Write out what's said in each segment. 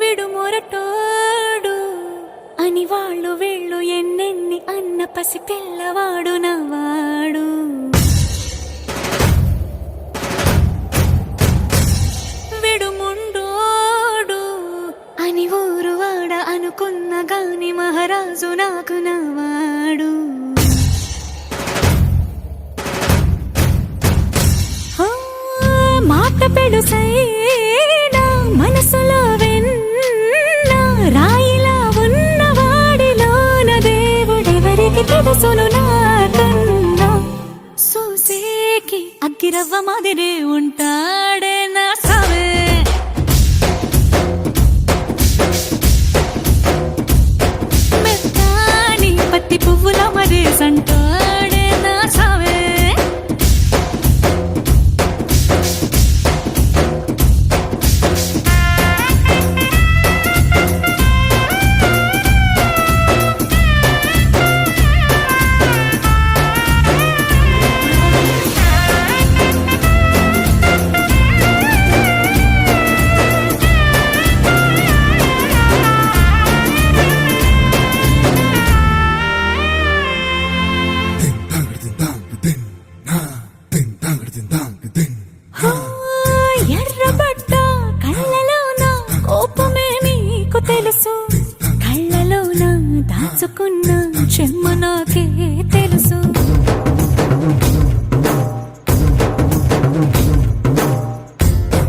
విడుమొరటోడు అని వాళ్ళు వీళ్ళు ఎన్నెన్ని అన్న పసి పిల్లవాడు నవ్వాడు. విడుముండోడు అని ఊరు వాడ అనుకున్న గాని మహారాజు నాకు నవ్వాడు. మాట పెడుసైనా మనసులో వెన్న రాయిలా ఉన్నవాడిలోన దేవుడెవరికి తెలుసును నాకన్నా. సూసేకి అగ్గిరవ్వ మాదిరి ఉంటాడే నా సవే. మెత్తాని పత్తి పువ్వుల మరి సంటాడే నా సవే. ఎర్రబడ్డ కళ్ళలోన కోపమే నీకు తెలుసు, కళ్ళలోన దాచుకున్న చెమ్మ నాకే తెలుసు.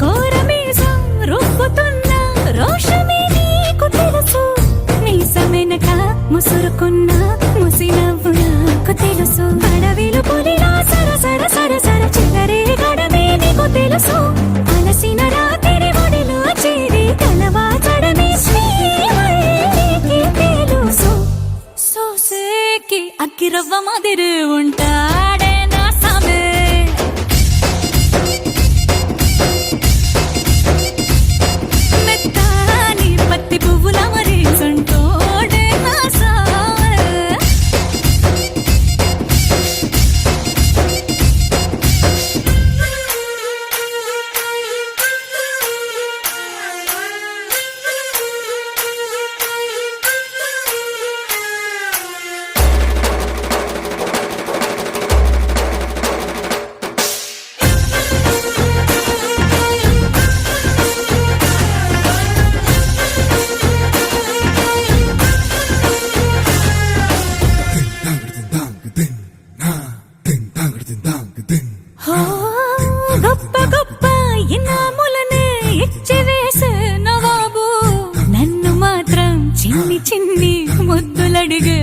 కోరమీసం రుబ్బుతున్న రోషమే నీకు తెలుసు, మీసమెనక ముసురుకున్న ముసినవ్వు నాకు తెలుసు. అడవిలు పులిలా సరసర సరసర చిల్లరే గడమే నీకు తెలుసు. అలసిన రాత్రి ఒడిలో చేరి కలవాచడమే శ్రీవల్లికి తెలుసు. సోసేకి అగ్గిరవ్వ మాదిరి ఉంటాడే నా సమే. మెత్తాని పత్తి పువ్వుల మరి సంటోడే నా సమే. గొప్ప గొప్ప ఇనాములనే ఇచ్చి వేసే నవాబు నన్ను మాత్రం చిన్ని చిన్ని ముద్దులడిగే